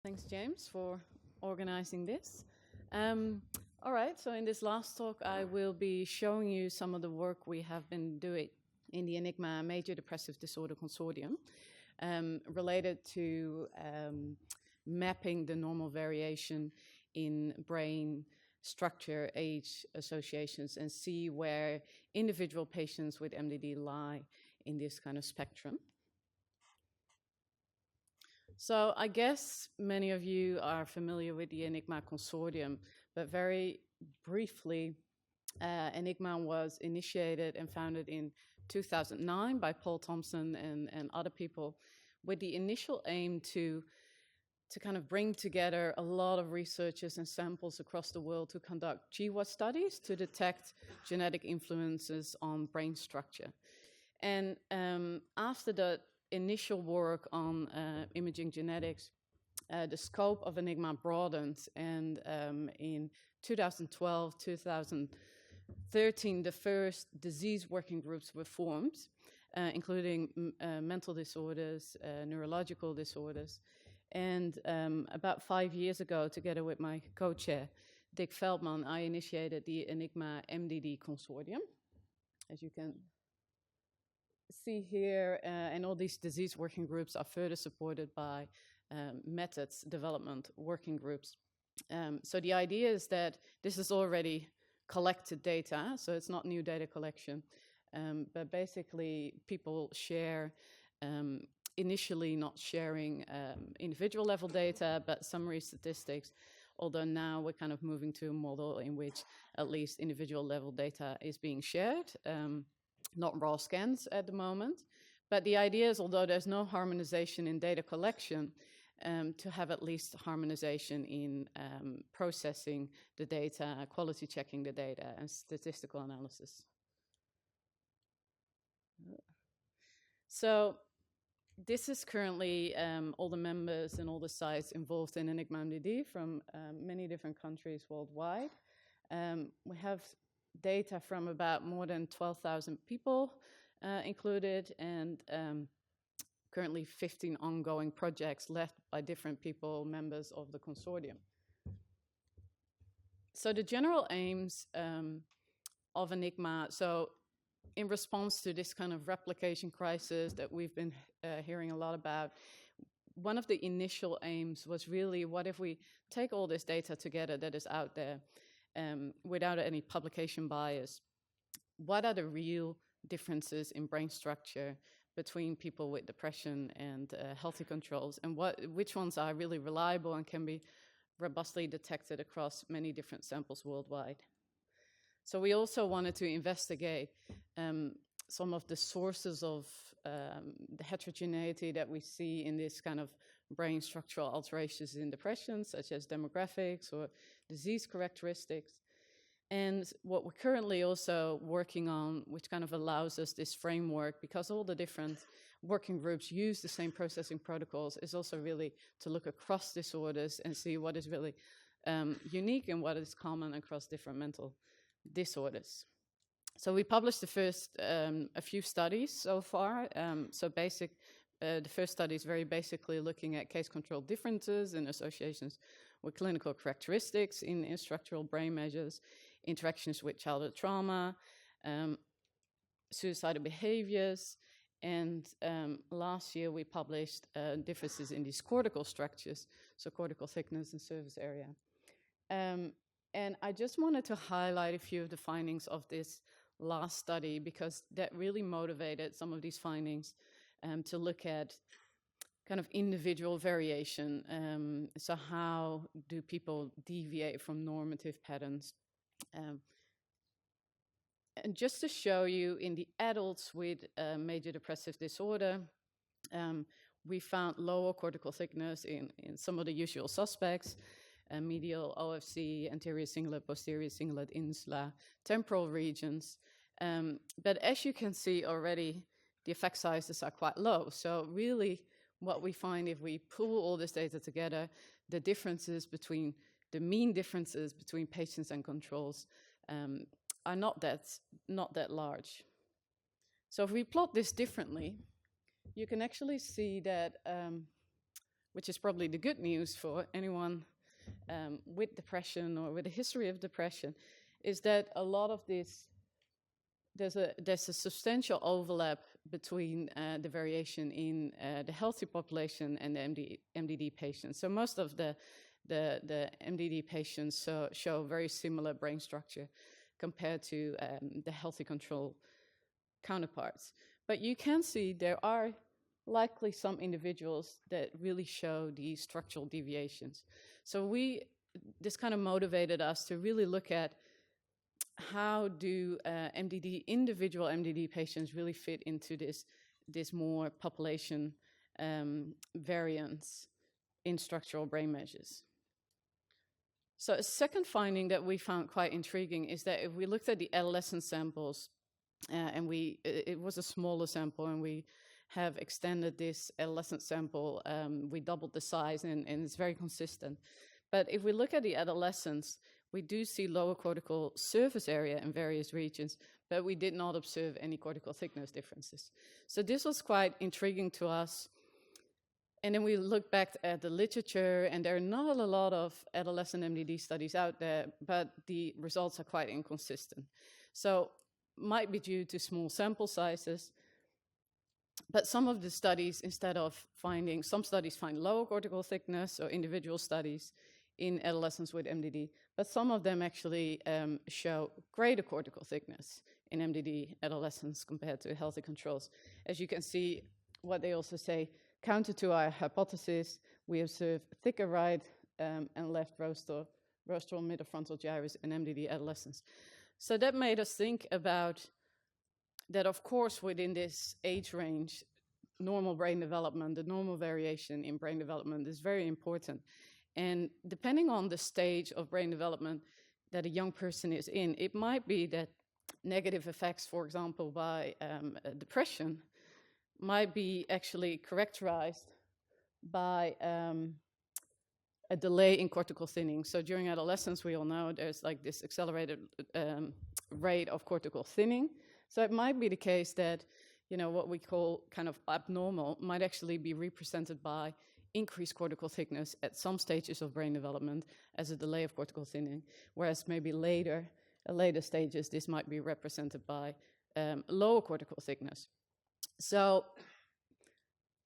Thanks, James, for organizing this. All right, so in this last talk, I will be showing you some of the work we have been doing in the Enigma Major Depressive Disorder Consortium related to mapping the normal variation in brain structure, age associations, and see where individual patients with MDD lie in this kind of spectrum. So I guess many of you are familiar with the Enigma Consortium, but very briefly, Enigma was initiated and founded in 2009 by Paul Thompson and other people with the initial aim to kind of bring together a lot of researchers and samples across the world to conduct GWAS studies to detect genetic influences on brain structure. And after the initial work on imaging genetics, the scope of Enigma broadened, and in 2012, 2013, the first disease working groups were formed, including mental disorders, neurological disorders. And about 5 years ago, together with my co-chair, Dick Feldman, I initiated the Enigma MDD Consortium, as you can see here, and all these disease working groups are further supported by methods development working groups. So the idea is that this is already collected data, so it's not new data collection, but basically people share, initially not sharing individual level data, but summary statistics, although now we're kind of moving to a model in which at least individual level data is being shared. Not raw scans at the moment. But the idea is, although there's no harmonization in data collection, to have at least harmonization in processing the data, quality checking the data, and statistical analysis. So this is currently all the members and all the sites involved in Enigma MDD from many different countries worldwide. We have data from about more than 12,000 people included, and currently 15 ongoing projects led by different people, members of the consortium. So the general aims of Enigma, so in response to this kind of replication crisis that we've been hearing a lot about, one of the initial aims was really, what if we take all this data together that is out there without any publication bias? What are the real differences in brain structure between people with depression and healthy controls, and which ones are really reliable and can be robustly detected across many different samples worldwide? So we also wanted to investigate some of the sources of the heterogeneity that we see in this kind of brain structural alterations in depression, such as demographics or disease characteristics. And what we're currently also working on, which kind of allows us this framework, because all the different working groups use the same processing protocols, is also really to look across disorders and see what is really unique and what is common across different mental disorders. So we published the first a few studies so far. The first study is very basically looking at case-control differences and associations with clinical characteristics in structural brain measures, interactions with childhood trauma, suicidal behaviors, and last year we published differences in these cortical structures, so cortical thickness and surface area. And I just wanted to highlight a few of the findings of this last study, because that really motivated some of these findings to look at kind of individual variation. So how do people deviate from normative patterns? And just to show you, in the adults with major depressive disorder, we found lower cortical thickness in some of the usual suspects: medial OFC, anterior cingulate, posterior cingulate, insula, temporal regions. But as you can see already, the effect sizes are quite low. So really, what we find, if we pull all this data together, the differences between the mean differences between patients and controls are not that large. So if we plot this differently, you can actually see that which is probably the good news for anyone with depression or with a history of depression, is that a lot of this, there's a substantial overlap between the variation in the healthy population and the MDD patients. So most of the MDD patients show very similar brain structure compared to the healthy control counterparts. But you can see there are likely some individuals that really show these structural deviations. So this kind of motivated us to really look at how do individual MDD patients really fit into this more population variance in structural brain measures. So a second finding that we found quite intriguing is that if we looked at the adolescent samples, and it was a smaller sample, and we have extended this adolescent sample, we doubled the size, and it's very consistent. But if we look at the adolescents, we do see lower cortical surface area in various regions, but we did not observe any cortical thickness differences. So this was quite intriguing to us. And then we looked back at the literature, and there are not a lot of adolescent MDD studies out there, but the results are quite inconsistent. So might be due to small sample sizes, but some of the studies, some studies find lower cortical thickness, or individual studies in adolescents with MDD, but some of them actually show greater cortical thickness in MDD adolescents compared to healthy controls. As you can see, what they also say, counter to our hypothesis, we observe thicker right and left rostral midfrontal gyrus in MDD adolescents. So that made us think about that, of course, within this age range, normal brain development, the normal variation in brain development is very important. And depending on the stage of brain development that a young person is in, it might be that negative effects, for example, by depression, might be actually characterized by a delay in cortical thinning. So during adolescence, we all know there's like this accelerated rate of cortical thinning. So it might be the case that, what we call kind of abnormal might actually be represented by increased cortical thickness at some stages of brain development as a delay of cortical thinning, whereas maybe later stages, this might be represented by lower cortical thickness. So,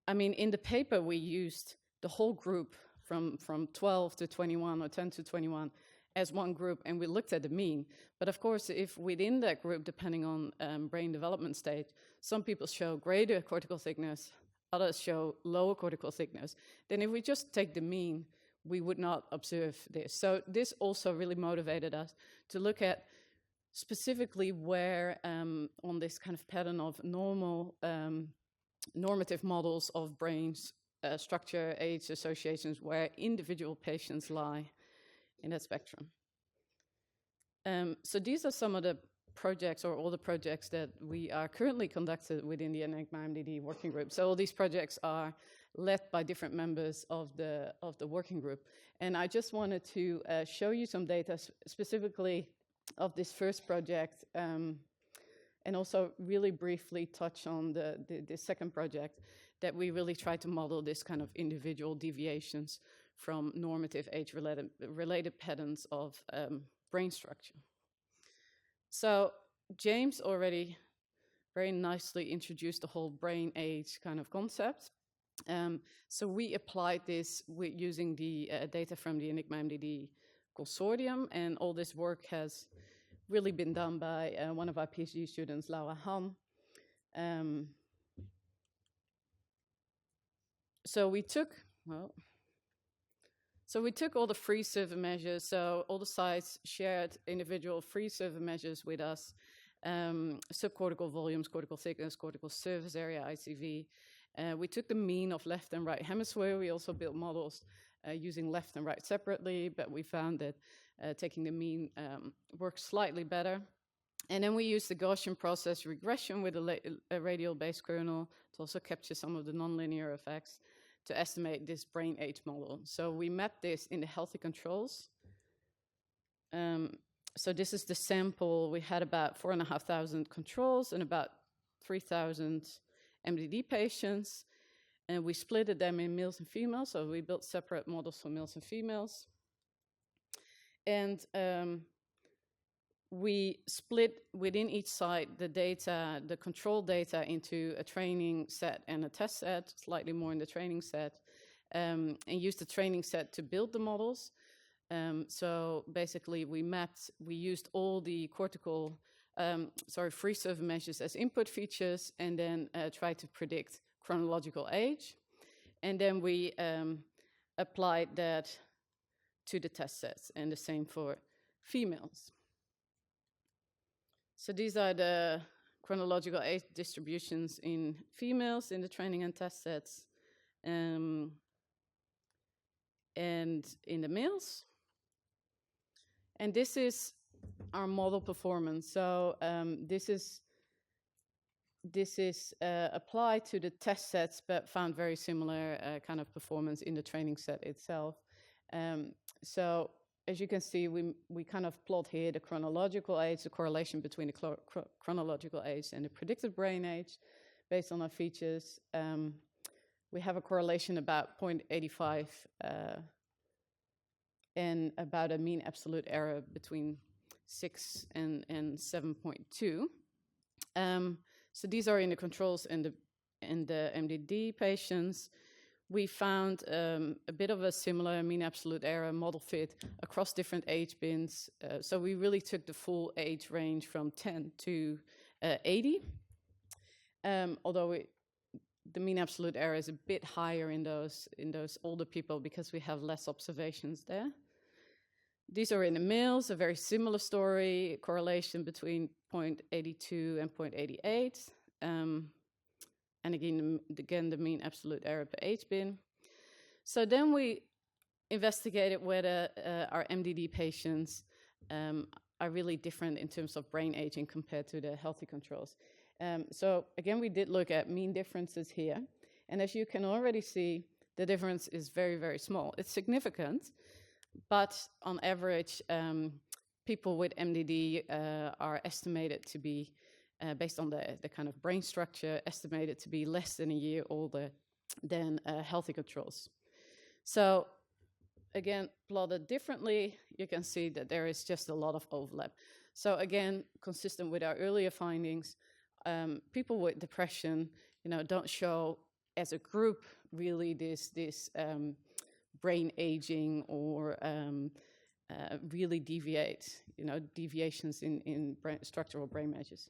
in the paper, we used the whole group from 12 to 21 or 10 to 21 as one group, and we looked at the mean. But of course, if within that group, depending on brain development stage, some people show greater cortical thickness, others show lower cortical thickness, then if we just take the mean, we would not observe this. So this also really motivated us to look at specifically where on this kind of pattern of normative models of brains, structure, age associations, where individual patients lie in that spectrum. So these are some of the projects, or all the projects that we are currently conducted within the Enigma MDD working group. So all these projects are led by different members of the working group. And I just wanted to show you some data specifically of this first project, and also really briefly touch on the second project, that we really try to model this kind of individual deviations from normative age-related patterns of brain structure. So James already very nicely introduced the whole brain age kind of concept. So we applied this using the data from the Enigma MDD consortium, and all this work has really been done by one of our PhD students, Laura Han. So we took all the free server measures, so all the sites shared individual free server measures with us, subcortical volumes, cortical thickness, cortical surface area, ICV. We took the mean of left and right hemisphere. We also built models using left and right separately, but we found that taking the mean works slightly better. And then we used the Gaussian process regression with a radial base kernel to also capture some of the nonlinear effects to estimate this brain age model. So we mapped this in the healthy controls. So this is the sample. We had about 4,500 controls and about 3,000 MDD patients. And we split them in males and females, so we built separate models for males and females. And we split within each site the data, the control data, into a training set and a test set, slightly more in the training set, and used the training set to build the models. So basically we used all the free survey measures as input features, and then tried to predict chronological age. And then we applied that to the test sets, and the same for females. So these are the chronological age distributions in females in the training and test sets, and in the males. And this is our model performance. So this is applied to the test sets, but found very similar kind of performance in the training set itself. So as you can see, we kind of plot here the chronological age, the correlation between the chronological age and the predicted brain age based on our features. We have a correlation about 0.85 and about a mean absolute error between 6 and 7.2. So these are in the controls and the MDD patients. We found a bit of a similar mean absolute error model fit across different age bins. So we really took the full age range from 10 to 80. Although the mean absolute error is a bit higher in those older people because we have less observations there. These are in the males, a very similar story, correlation between 0.82 and 0.88. And again, the mean absolute error per age bin. So then we investigated whether our MDD patients are really different in terms of brain aging compared to the healthy controls. So again, we did look at mean differences here. And as you can already see, the difference is very, very small. It's significant, but on average, people with MDD are estimated to be, based on the kind of brain structure, estimated to be less than a year older than healthy controls. So again, plotted differently, you can see that there is just a lot of overlap. So again, consistent with our earlier findings, people with depression, don't show as a group really this brain aging or really deviations in structural brain measures.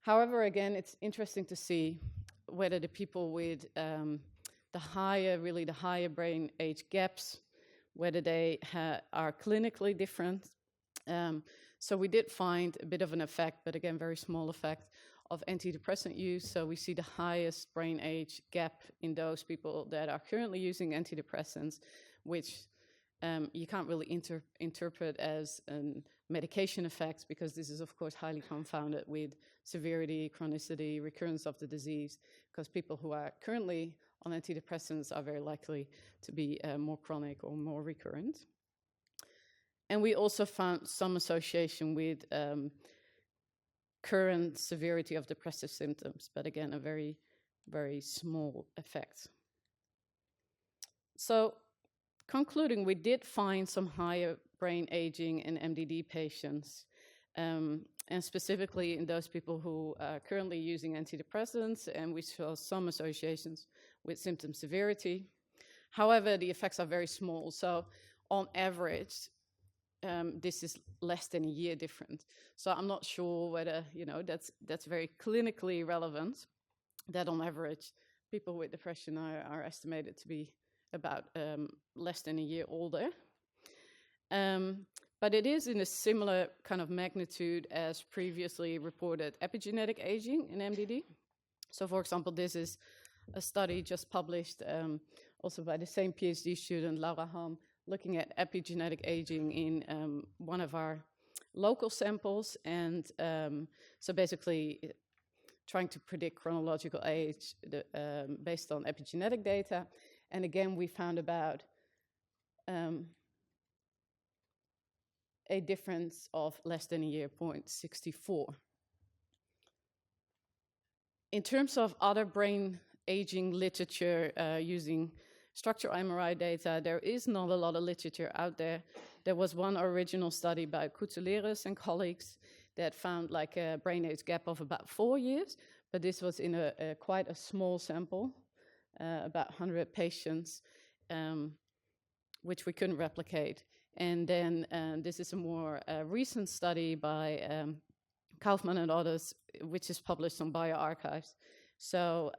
However, again, it's interesting to see whether the people with the higher brain age gaps, whether they are clinically different. So we did find a bit of an effect, but again, very small effect of antidepressant use. So we see the highest brain age gap in those people that are currently using antidepressants, which you can't really interpret as a medication effect, because this is, of course, highly confounded with severity, chronicity, recurrence of the disease, because people who are currently on antidepressants are very likely to be more chronic or more recurrent. And we also found some association with current severity of depressive symptoms, but again, a very, very small effect. So, concluding, we did find some higher brain aging in MDD patients, and specifically in those people who are currently using antidepressants, and we saw some associations with symptom severity. However, the effects are very small, so on average, this is less than a year different. So I'm not sure whether, that's very clinically relevant, that on average, people with depression are estimated to be about less than a year older. But it is in a similar kind of magnitude as previously reported epigenetic aging in MDD. So for example, this is a study just published also by the same PhD student, Laura Ham, looking at epigenetic aging in one of our local samples. And so basically trying to predict chronological age based on epigenetic data. And again, we found about a difference of less than a year, 0.64. In terms of other brain aging literature using structural MRI data, there is not a lot of literature out there. There was one original study by Koutouleris and colleagues that found like a brain age gap of about 4 years, but this was in quite a small sample, about 100 patients, which we couldn't replicate. And then this is a more recent study by Kaufman and others, which is published on bioarchives. So,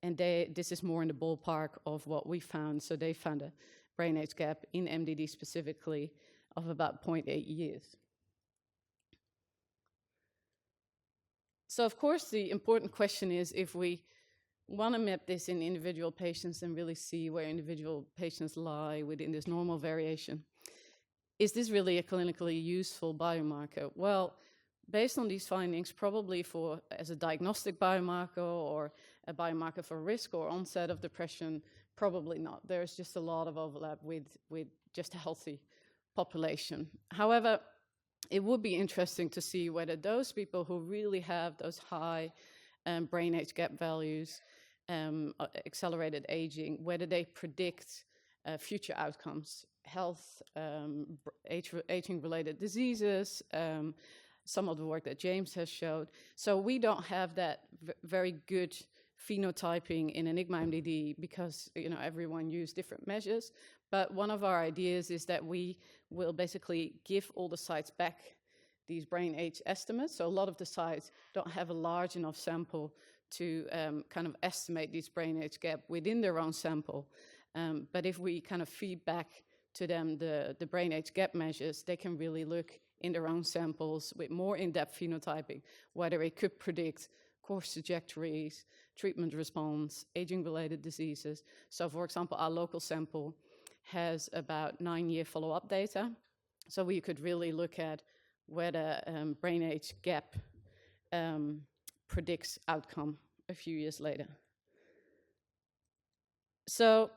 this is more in the ballpark of what we found. So they found a brain age gap in MDD specifically of about 0.8 years. So of course, the important question is, if we want to map this in individual patients and really see where individual patients lie within this normal variation, is this really a clinically useful biomarker? Well, based on these findings, probably as a diagnostic biomarker or a biomarker for risk or onset of depression, probably not. There's just a lot of overlap with just a healthy population. However, it would be interesting to see whether those people who really have those high brain age gap values, accelerated aging, whether they predict future outcomes, health, aging-related diseases, some of the work that James has showed. So we don't have that very good phenotyping in Enigma MDD because everyone used different measures. But one of our ideas is that we will basically give all the sites back these brain age estimates. So a lot of the sites don't have a large enough sample to kind of estimate this brain age gap within their own sample. But if we kind of feed back to them the brain age gap measures, they can really look in their own samples with more in-depth phenotyping, whether it could predict course trajectories, treatment response, aging-related diseases. So for example, our local sample has about 9-year follow-up data. So we could really look at whether brain age gap predicts outcome a few years later. So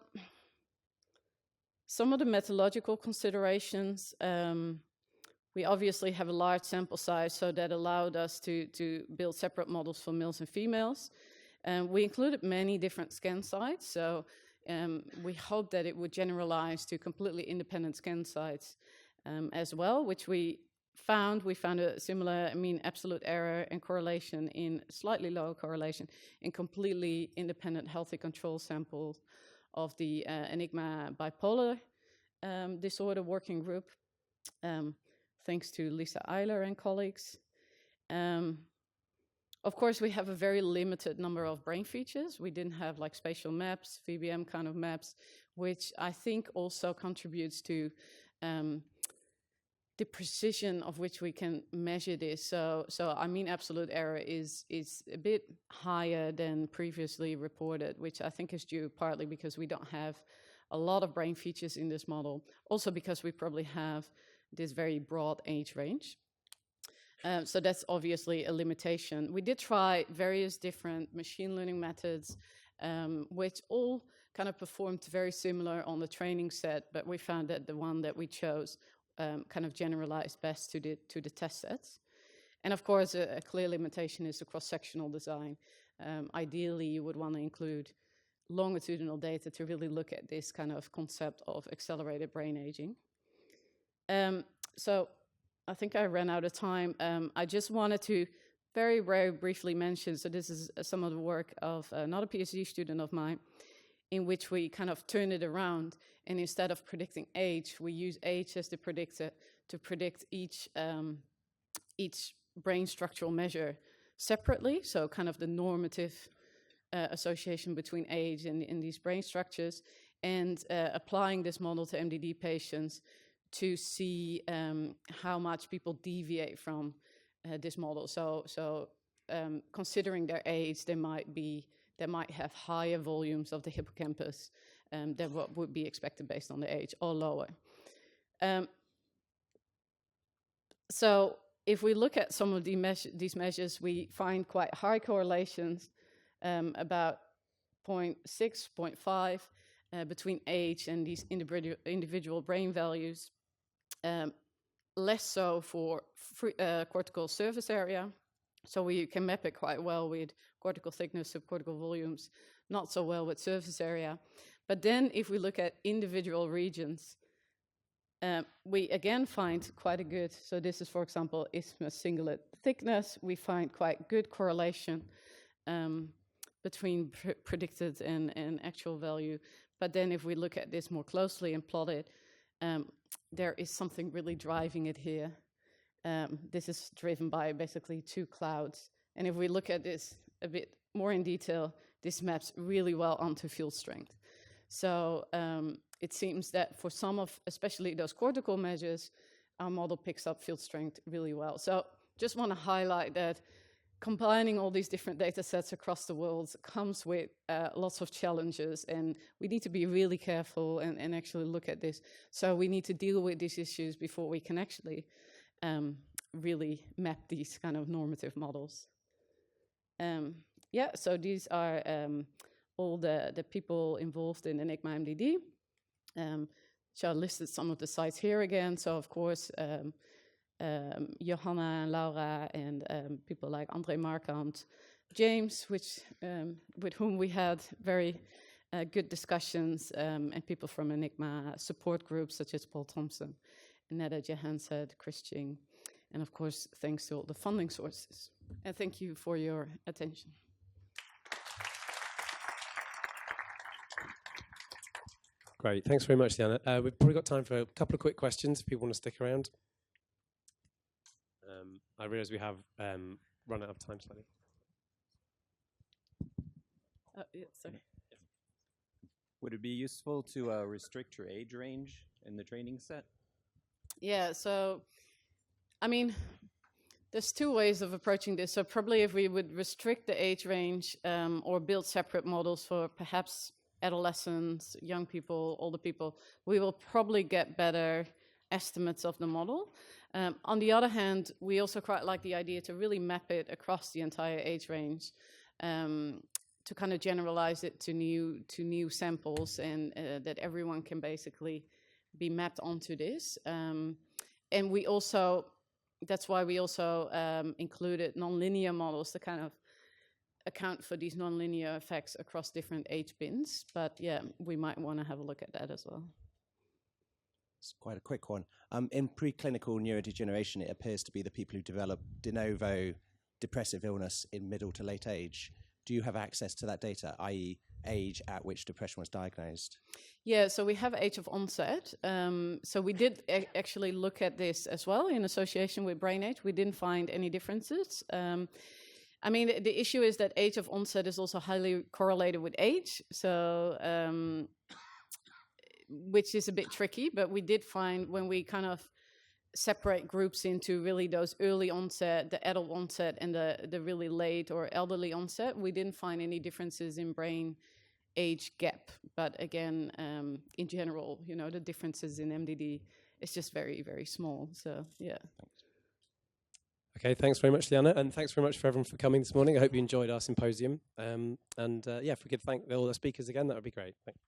some of the methodological considerations, we obviously have a large sample size, so that allowed us to build separate models for males and females. We included many different scan sites, so we hope that it would generalize to completely independent scan sites as well, which we found. We found a similar mean absolute error and correlation in slightly lower correlation in completely independent healthy control samples of the Enigma bipolar disorder working group, thanks to Lisa Eiler and colleagues. Of course, we have a very limited number of brain features. We didn't have like spatial maps, VBM kind of maps, which I think also contributes to the precision of which we can measure this. So I mean absolute error is a bit higher than previously reported, which I think is due partly because we don't have a lot of brain features in this model, also because we probably have this very broad age range. So that's obviously a limitation. We did try various different machine learning methods, which all kind of performed very similar on the training set, but we found that the one that we chose kind of generalized best to the test sets. And of course, a clear limitation is the cross-sectional design. Ideally, you would want to include longitudinal data to really look at this kind of concept of accelerated brain aging. So I think I ran out of time. I just wanted to very, very briefly mention, so this is some of the work of another PhD student of mine, in which we kind of turn it around, and instead of predicting age, we use age as the predictor to predict each brain structural measure separately, so kind of the normative association between age and these brain structures, and applying this model to MDD patients to see how much people deviate from this model. So considering their age, they might have higher volumes of the hippocampus than what would be expected based on the age, or lower. So if we look at some of these measures, we find quite high correlations, about 0.6, 0.5, between age and these individual brain values. Less so for cortical surface area, So we can map it quite well with cortical thickness, subcortical volumes, not so well with surface area. But then if we look at individual regions, we again find quite a good, so this is, for example, isthmus cingulate thickness. We find quite good correlation between predicted and actual value. But then if we look at this more closely and plot it, there is something really driving it here. This is driven by basically two clouds. And if we look at this a bit more in detail, this maps really well onto field strength. So it seems that for some of, especially those cortical measures, our model picks up field strength really well. So just want to highlight that combining all these different data sets across the world comes with lots of challenges, and we need to be really careful and actually look at this. So we need to deal with these issues before we can actually really map these kind of normative models. Yeah, so these are all the people involved in Enigma MDD. So I listed some of the sites here again. So of course, Johanna and Laura and people like André Markant, James, with whom we had very good discussions, and people from Enigma support groups such as Paul Thompson, Netta Johansson, Chris Ching, and of course, thanks to all the funding sources. And thank you for your attention. Great, thanks very much, Lianne. We've probably got time for a couple of quick questions if people want to stick around. I realise we have run out of time slightly. Yeah, sorry. Would it be useful to restrict your age range in the training set? Yeah, so, I mean, there's two ways of approaching this. So probably if we would restrict the age range or build separate models for perhaps adolescents, young people, older people, we will probably get better estimates of the model. On the other hand, we also quite like the idea to really map it across the entire age range, to kind of generalize it to new samples, and that everyone can basically be mapped onto this. And we also, that's why we also included nonlinear models to kind of account for these nonlinear effects across different age bins. But yeah, we might want to have a look at that as well. It's quite a quick one. In preclinical neurodegeneration, it appears to be the people who develop de novo depressive illness in middle to late age. Do you have access to that data, i.e. age at which depression was diagnosed? Yeah, so we have age of onset. So we did actually look at this as well in association with brain age. We didn't find any differences. I mean, the issue is that age of onset is also highly correlated with age. So, which is a bit tricky, but we did find when we kind of separate groups into really those early onset, the adult onset, and the really late or elderly onset, we didn't find any differences in brain age gap. But again, in general, you know, the differences in MDD is just very, very small. So, yeah. Okay, thanks very much, Lianne, and thanks very much for everyone for coming this morning. I hope you enjoyed our symposium. Yeah, if we could thank all the speakers again, that would be great. Thanks.